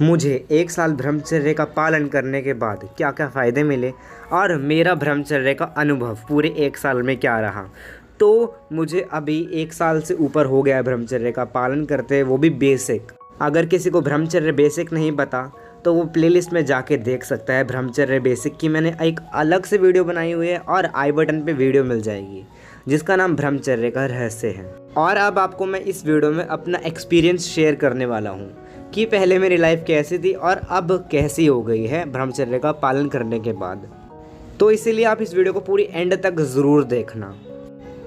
मुझे 1 साल ब्रह्मचर्य का पालन करने के बाद क्या क्या फ़ायदे मिले और मेरा ब्रह्मचर्य का अनुभव पूरे 1 साल में क्या रहा। तो मुझे अभी 1 साल से ऊपर हो गया है ब्रह्मचर्य का पालन करते, वो भी बेसिक। अगर किसी को ब्रह्मचर्य बेसिक नहीं पता तो वो प्लेलिस्ट में जाके देख सकता है ब्रह्मचर्य बेसिक की। मैंने एक अलग से वीडियो बनाई हुई है और आई बटन पे वीडियो मिल जाएगी जिसका नाम ब्रह्मचर्य का रहस्य है। और अब आपको मैं इस वीडियो में अपना एक्सपीरियंस शेयर करने वाला हूँ कि पहले मेरी लाइफ कैसी थी और अब कैसी हो गई है ब्रह्मचर्य का पालन करने के बाद। तो इसीलिए आप इस वीडियो को पूरी एंड तक ज़रूर देखना।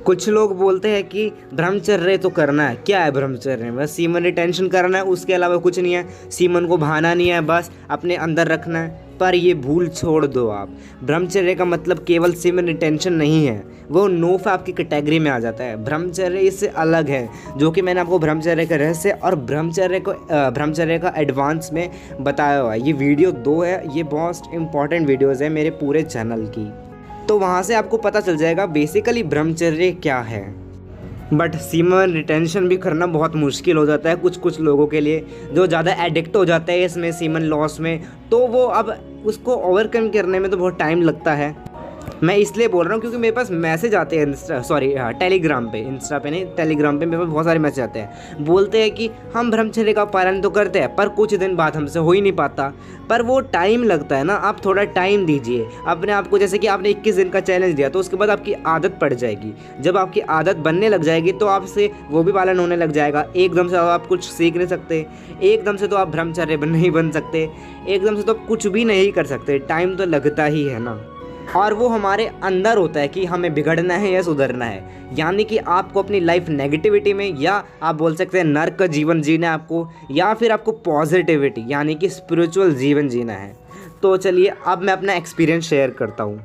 कुछ लोग बोलते हैं कि ब्रह्मचर्य तो करना है। क्या है ब्रह्मचर्य? बस सीमन रिटेंशन करना है, उसके अलावा कुछ नहीं है। सीमन को बहाना नहीं है, बस अपने अंदर रखना है। पर ये भूल छोड़ दो आप। ब्रह्मचर्य का मतलब केवल सीमन रिटेंशन नहीं है, वो नो फैप की कैटेगरी में आ जाता है। ब्रह्मचर्य इससे अलग है, जो कि मैंने आपको ब्रह्मचर्य का रहस्य और ब्रह्मचर्य का एडवांस में बताया हुआ है। ये वीडियो 2 है, ये बहुत इंपॉर्टेंट वीडियोज़ है मेरे पूरे चैनल की। तो वहाँ से आपको पता चल जाएगा बेसिकली ब्रह्मचर्य क्या है। बट सीमन रिटेंशन भी करना बहुत मुश्किल हो जाता है कुछ लोगों के लिए, जो ज़्यादा एडिक्ट हो जाते हैं इसमें सीमन लॉस में। तो वो अब उसको ओवरकम करने में तो बहुत टाइम लगता है। मैं इसलिए बोल रहा हूँ क्योंकि मेरे पास मैसेज आते हैं टेलीग्राम पे, इंस्टा पे नहीं, टेलीग्राम पे मेरे पास बहुत सारे मैसेज आते हैं। बोलते हैं कि हम ब्रह्मचर्य का पालन तो करते हैं पर कुछ दिन बाद हमसे हो ही नहीं पाता। पर वो टाइम लगता है ना, आप थोड़ा टाइम दीजिए अपने आप को। जैसे कि आपने 21 दिन का चैलेंज दिया तो उसके बाद आपकी आदत पड़ जाएगी। जब आपकी आदत बनने लग जाएगी तो आपसे वो भी पालन होने लग जाएगा। एकदम से आप कुछ सीख नहीं सकते, एकदम से तो आप ब्रह्मचर्य नहीं बन सकते, एकदम से तो आप कुछ भी नहीं कर सकते। टाइम तो लगता ही है ना। और वो हमारे अंदर होता है कि हमें बिगड़ना है या सुधरना है। यानी कि आपको अपनी लाइफ नेगेटिविटी में, या आप बोल सकते हैं नर्क का जीवन जीना है आपको, या फिर आपको पॉजिटिविटी यानी कि स्पिरिचुअल जीवन जीना है। तो चलिए अब मैं अपना एक्सपीरियंस शेयर करता हूँ।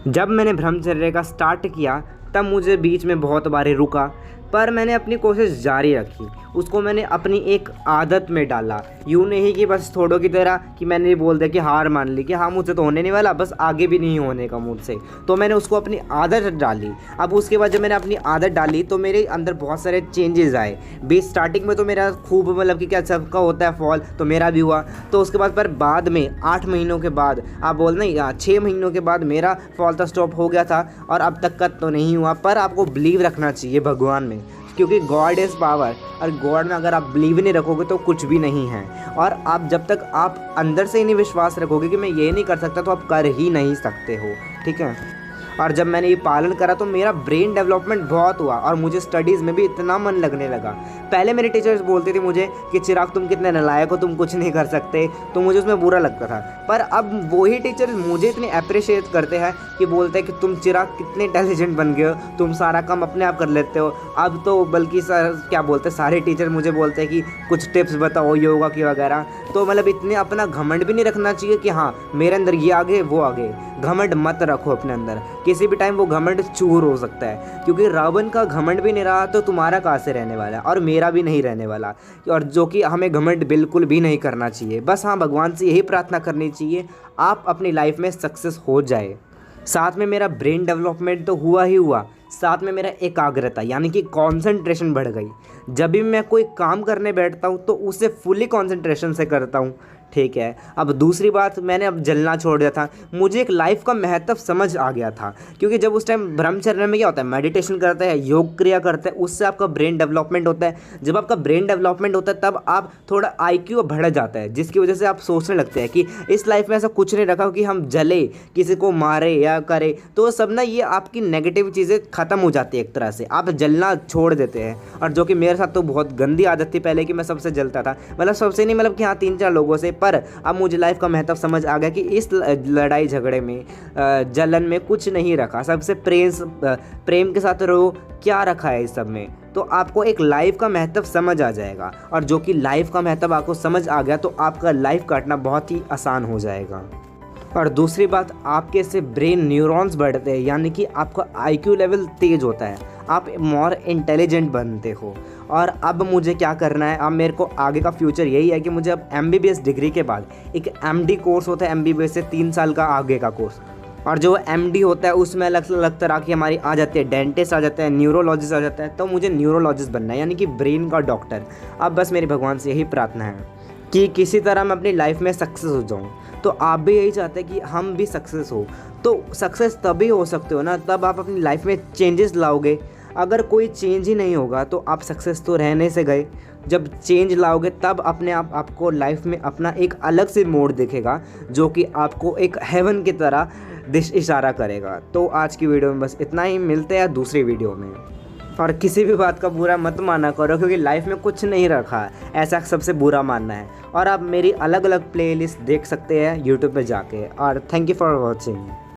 जब मैंने ब्रह्मचर्य का स्टार्ट किया तब मुझे बीच में बहुत बारी रुका, पर मैंने अपनी कोशिश जारी रखी। उसको मैंने अपनी एक आदत में डाला। यूँ नहीं कि बस थोड़ों की तरह कि मैंने बोल दिया कि हार मान ली कि हाँ मुझसे तो होने नहीं वाला, बस आगे भी नहीं होने का मुझसे। तो मैंने उसको अपनी आदत डाली। अब उसके बाद जब मैंने अपनी आदत डाली तो मेरे अंदर बहुत सारे चेंजेस आए। बीच स्टार्टिंग में तो मेरा खूब मतलब कि क्या सबका होता है फॉल, तो मेरा भी हुआ। तो उसके बाद पर बाद में 8 महीनों के बाद, आप बोल नहीं 6 महीनों के बाद मेरा फॉल तो स्टॉप हो गया था और अब तक का तो नहीं हुआ। पर आपको बिलीव रखना चाहिए भगवान में, क्योंकि गॉड इज़ पावर, और गॉड में अगर आप बिलीव नहीं रखोगे तो कुछ भी नहीं है। और आप जब तक आप अंदर से ही नहीं विश्वास रखोगे कि मैं ये नहीं कर सकता, तो आप कर ही नहीं सकते हो। ठीक है। और जब मैंने ये पालन करा तो मेरा ब्रेन डेवलपमेंट बहुत हुआ और मुझे स्टडीज़ में भी इतना मन लगने लगा। पहले मेरे टीचर्स बोलते थे मुझे कि चिराग तुम कितने नालायक हो, तुम कुछ नहीं कर सकते, तो मुझे उसमें बुरा लगता था। पर अब वही टीचर्स मुझे इतने अप्रिशिएट करते हैं कि बोलते हैं कि तुम चिराग कितने इंटेलिजेंट बन गए हो, तुम सारा काम अपने आप कर लेते हो। अब तो बल्कि सर क्या बोलते हैं, सारे टीचर मुझे बोलते हैं कि कुछ टिप्स बताओ योगा की वगैरह। तो मतलब इतने अपना घमंड भी नहीं रखना चाहिए कि हाँ मेरे अंदर ये आगे वो आगे। घमंड मत रखो अपने अंदर, किसी भी टाइम वो घमंड चूर हो सकता है। क्योंकि रावण का घमंड भी नहीं रहा तो तुम्हारा कहाँ से रहने वाला है, और मेरा भी नहीं रहने वाला। और जो कि हमें घमंड बिल्कुल भी नहीं करना चाहिए। बस हाँ भगवान से यही प्रार्थना करनी चाहिए आप अपनी लाइफ में सक्सेस हो जाए। साथ में मेरा ब्रेन डेवलपमेंट तो हुआ ही हुआ, साथ में मेरा एकाग्रता यानी कि कंसंट्रेशन बढ़ गई। जब भी मैं कोई काम करने बैठता हूँ तो उसे फुली कंसंट्रेशन से करता हूँ। ठीक है। अब दूसरी बात, मैंने अब जलना छोड़ दिया था। मुझे एक लाइफ का महत्व समझ आ गया था। क्योंकि जब उस टाइम ब्रह्मचर्य में क्या होता है, मेडिटेशन करते हैं, योग क्रिया करते हैं, उससे आपका ब्रेन डेवलपमेंट होता है। जब आपका ब्रेन डेवलपमेंट होता है तब आप थोड़ा IQ बढ़ जाता है, जिसकी वजह से आप सोचने लगते हैं कि इस लाइफ में ऐसा कुछ नहीं रखा कि हम जले, किसी को मारे या करें। तो सब ना ये आपकी नेगेटिव चीज़ें ख़त्म हो जाती है एक तरह से, आप जलना छोड़ देते हैं। और जो कि मेरे साथ तो बहुत गंदी आदत थी पहले कि मैं सबसे जलता था, मतलब सबसे नहीं, मतलब कि हाँ 3-4 लोगों से। पर अब मुझे लाइफ का महत्व समझ आ गया कि इस लड़ाई झगड़े में, जलन में कुछ नहीं रखा। सबसे प्रेम के साथ रहो। क्या रखा है इस सब में, तो आपको एक लाइफ का महत्व समझ आ जाएगा। और जो कि लाइफ का महत्व आपको समझ आ गया तो आपका लाइफ काटना बहुत ही आसान हो जाएगा। और दूसरी बात, आपके इससे ब्रेन न्यूरॉन्स बढ़ते हैं, यानी कि आपका IQ लेवल तेज होता है, आप मोर इंटेलिजेंट बनते हो। और अब मुझे क्या करना है, अब मेरे को आगे का फ्यूचर यही है कि मुझे अब MBBS डिग्री के बाद एक MD कोर्स होता है, MBBS से 3 साल का आगे का कोर्स। और जो MD होता है उसमें अलग अलग तरह की हमारी आ जाती है, डेंटिस्ट आ जाता है, न्यूरोलॉजिस्ट आ जाता है। तो मुझे न्यूरोलॉजिस्ट बनना है, यानी कि ब्रेन का डॉक्टर। अब बस मेरी भगवान से यही प्रार्थना है। कि किसी तरह मैं अपनी लाइफ में सक्सेस हो जाऊँ। तो आप भी यही चाहते हैं कि हम भी सक्सेस हो। तो सक्सेस तभी हो सकते हो ना, तब आप अपनी लाइफ में चेंजेस लाओगे। अगर कोई चेंज ही नहीं होगा तो आप सक्सेस तो रहने से गए। जब चेंज लाओगे तब अपने आप आपको लाइफ में अपना एक अलग से मोड़ दिखेगा, जो कि आपको एक हेवन की तरह दिश इशारा करेगा। तो आज की वीडियो में बस इतना ही, मिलते हैं दूसरी वीडियो में। और किसी भी बात का बुरा मत माना करो, क्योंकि लाइफ में कुछ नहीं रखा है ऐसा सबसे बुरा मानना है। और आप मेरी अलग अलग प्लेलिस्ट देख सकते हैं यूट्यूब पे जाके। और थैंक यू फॉर वॉचिंग।